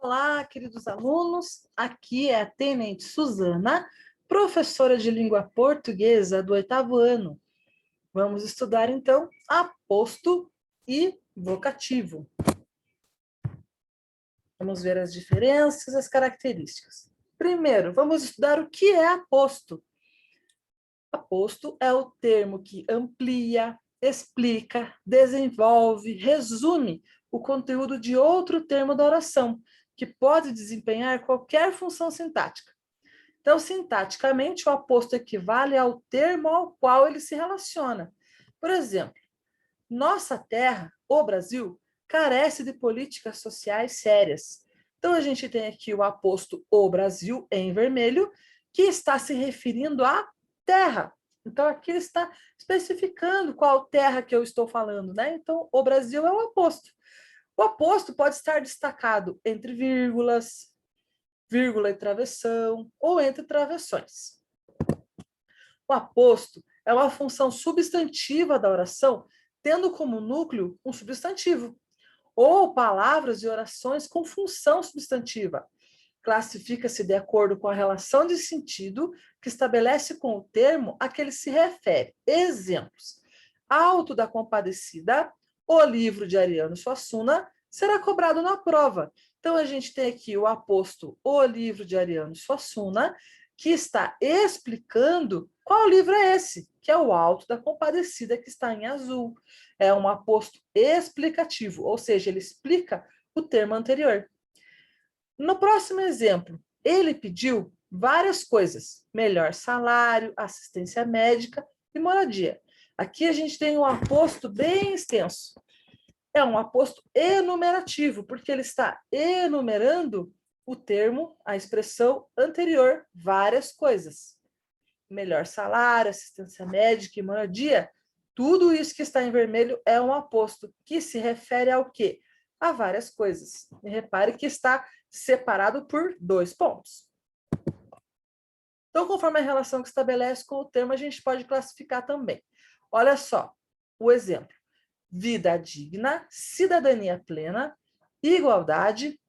Olá, queridos alunos. Aqui é a Tenente Suzana, professora de língua portuguesa do 8º ano. Vamos estudar, então, aposto e vocativo. Vamos ver as diferenças e as características. Primeiro, vamos estudar o que é aposto. Aposto é o termo que amplia, explica, desenvolve, resume o conteúdo de outro termo da oração, que pode desempenhar qualquer função sintática. Então, sintaticamente, o aposto equivale ao termo ao qual ele se relaciona. Por exemplo, nossa terra, o Brasil, carece de políticas sociais sérias. Então, a gente tem aqui o aposto o Brasil em vermelho, que está se referindo à terra. Então, aqui ele está especificando qual terra que eu estou falando, né? Então, o Brasil é o aposto. O aposto pode estar destacado entre vírgulas, vírgula e travessão, ou entre travessões. O aposto é uma função substantiva da oração, tendo como núcleo um substantivo, ou palavras e orações com função substantiva. Classifica-se de acordo com a relação de sentido que estabelece com o termo a que ele se refere. Exemplos: Alto da Compadecida, o livro de Ariano Suassuna, será cobrado na prova. Então, a gente tem aqui o aposto o livro de Ariano Suassuna, que está explicando qual livro é esse, que é o Alto da Compadecida, que está em azul. É um aposto explicativo, ou seja, ele explica o termo anterior. No próximo exemplo, ele pediu várias coisas: melhor salário, assistência médica e moradia. Aqui a gente tem um aposto bem extenso. É um aposto enumerativo, porque ele está enumerando o termo, a expressão anterior, várias coisas. Melhor salário, assistência médica e moradia, tudo isso que está em vermelho é um aposto, que se refere ao quê? A várias coisas. E repare que está separado por 2 pontos. Então, conforme a relação que estabelece com o termo, a gente pode classificar também. Olha só o exemplo: vida digna, cidadania plena, igualdade,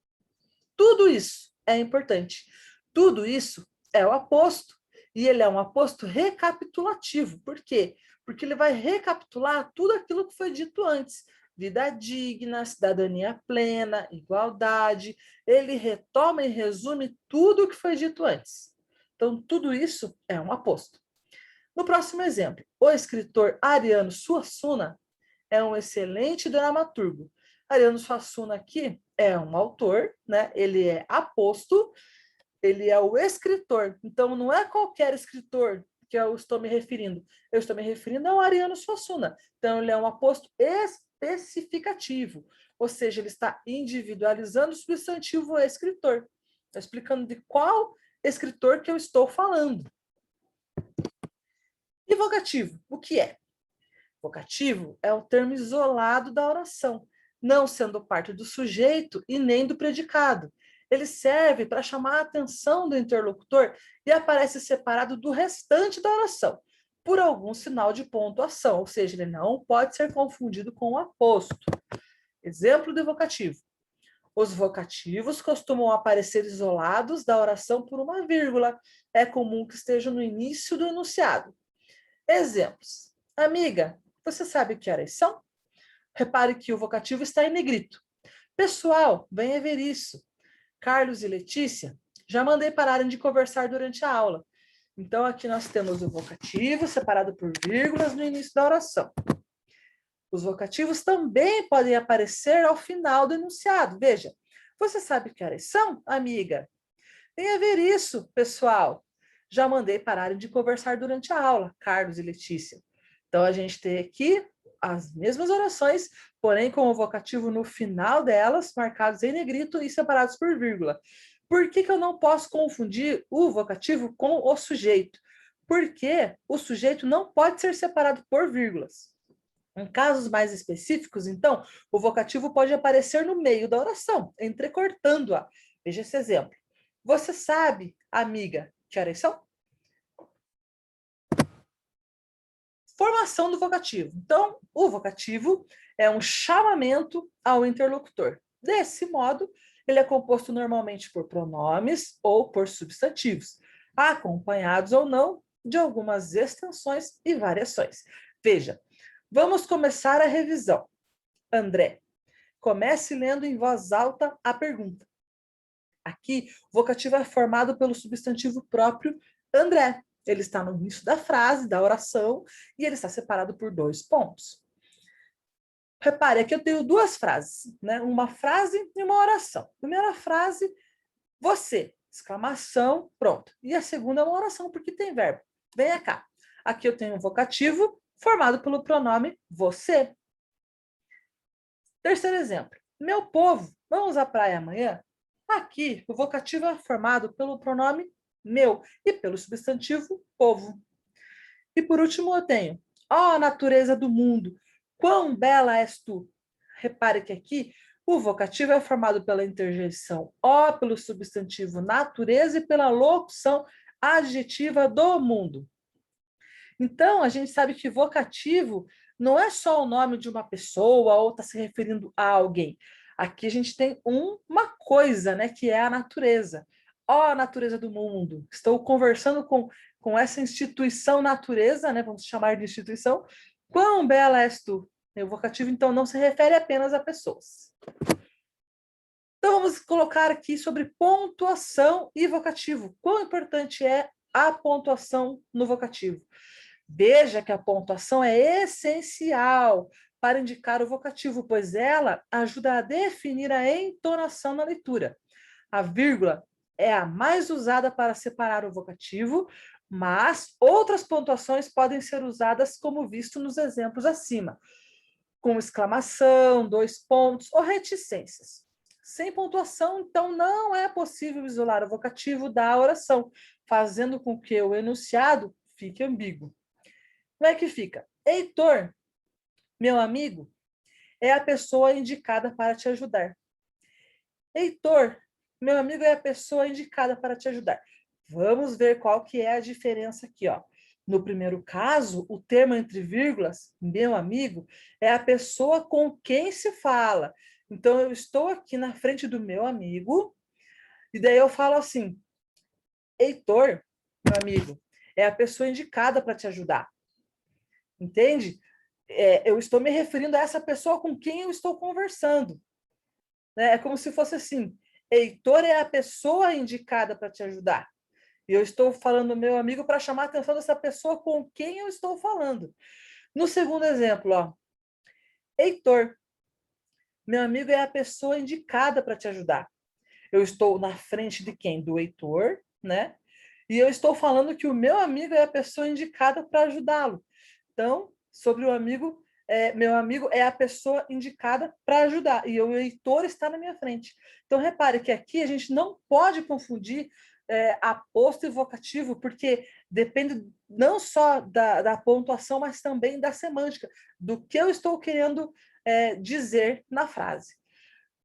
tudo isso é importante. Tudo isso é o aposto, e ele é um aposto recapitulativo. Por quê? Porque ele vai recapitular tudo aquilo que foi dito antes. Vida digna, cidadania plena, igualdade. Ele retoma e resume tudo o que foi dito antes. Então, tudo isso é um aposto. No próximo exemplo, o escritor Ariano Suassuna é um excelente dramaturgo. Ariano Suassuna aqui é um autor, né? Ele é aposto, ele é o escritor. Então, não é qualquer escritor que eu estou me referindo. Eu estou me referindo ao Ariano Suassuna. Então, ele é um aposto especificativo, ou seja, ele está individualizando o substantivo escritor. Está explicando de qual escritor que eu estou falando. E vocativo, o que é? Vocativo é um termo isolado da oração, não sendo parte do sujeito e nem do predicado. Ele serve para chamar a atenção do interlocutor e aparece separado do restante da oração, por algum sinal de pontuação, ou seja, ele não pode ser confundido com o aposto. Exemplo de vocativo: os vocativos costumam aparecer isolados da oração por uma vírgula. É comum que estejam no início do enunciado. Exemplos: amiga, você sabe que horas são? Repare que o vocativo está em negrito. Pessoal, venha ver isso. Carlos e Letícia, já mandei pararem de conversar durante a aula. Então, aqui nós temos o vocativo separado por vírgulas no início da oração. Os vocativos também podem aparecer ao final do enunciado. Veja, você sabe que horas são, amiga? Venha ver isso, pessoal. Já mandei pararem de conversar durante a aula, Carlos e Letícia. Então, a gente tem aqui as mesmas orações, porém com o vocativo no final delas, marcados em negrito e separados por vírgula. Por que eu não posso confundir o vocativo com o sujeito? Porque o sujeito não pode ser separado por vírgulas. Em casos mais específicos, então, o vocativo pode aparecer no meio da oração, entrecortando-a. Veja esse exemplo. Você sabe, amiga, que horas são? Formação do vocativo. Então, o vocativo é um chamamento ao interlocutor. Desse modo, Ele é composto normalmente por pronomes ou por substantivos, acompanhados ou não de algumas extensões e variações. Veja, vamos começar a revisão. André, comece lendo em voz alta a pergunta. Aqui, o vocativo é formado pelo substantivo próprio André. Ele está no início da frase, da oração, e ele está separado por 2 pontos. Repare, aqui eu tenho 2 frases, né? Uma frase e uma oração. Primeira frase, você, exclamação, pronto. E a segunda é uma oração, porque tem verbo. Venha cá. Aqui eu tenho um vocativo formado pelo pronome você. Terceiro exemplo, meu povo, vamos à praia amanhã? Aqui, o vocativo é formado pelo pronome meu e pelo substantivo povo. E por último eu tenho, ó natureza do mundo, quão bela és tu. Repare que aqui o vocativo é formado pela interjeição ó pelo substantivo natureza e pela locução adjetiva do mundo. Então, a gente sabe que vocativo não é só o nome de uma pessoa ou está se referindo a alguém. Aqui a gente tem uma coisa, né, que é a natureza. Ó, a natureza do mundo. Estou conversando com essa instituição natureza, né, vamos chamar de instituição. Quão bela és tu? O vocativo, então, não se refere apenas a pessoas. Então, vamos colocar aqui sobre pontuação e vocativo. Quão importante é a pontuação no vocativo? Veja que a pontuação é essencial para indicar o vocativo, pois ela ajuda a definir a entonação na leitura. A vírgula é a mais usada para separar o vocativo, mas outras pontuações podem ser usadas como visto nos exemplos acima, com exclamação, 2 pontos ou reticências. Sem pontuação, então, não é possível isolar o vocativo da oração, fazendo com que o enunciado fique ambíguo. Como é que fica? Heitor, meu amigo, é a pessoa indicada para te ajudar. Heitor, meu amigo, é a pessoa indicada para te ajudar. Vamos ver qual que é a diferença aqui, ó. No primeiro caso, o termo entre vírgulas, meu amigo, é a pessoa com quem se fala. Então, eu estou aqui na frente do meu amigo, e daí eu falo assim, Heitor, meu amigo, é a pessoa indicada para te ajudar. Entende? Eu estou me referindo a essa pessoa com quem eu estou conversando. Né? É como se fosse assim, Heitor é a pessoa indicada para te ajudar. E eu estou falando meu amigo para chamar a atenção dessa pessoa com quem eu estou falando. No segundo exemplo, ó, Heitor, meu amigo é a pessoa indicada para te ajudar. Eu estou na frente de quem? Do Heitor, né? E eu estou falando que o meu amigo é a pessoa indicada para ajudá-lo. Então, sobre o amigo, meu amigo é a pessoa indicada para ajudar, e o Heitor está na minha frente. Então, repare que aqui a gente não pode confundir aposto e vocativo, porque depende não só da pontuação, mas também da semântica, do que eu estou querendo dizer na frase.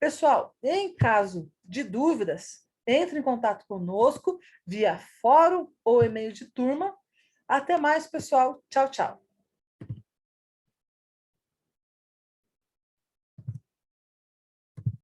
Pessoal, em caso de dúvidas, entre em contato conosco via fórum ou e-mail de turma. Até mais, pessoal. Tchau, tchau.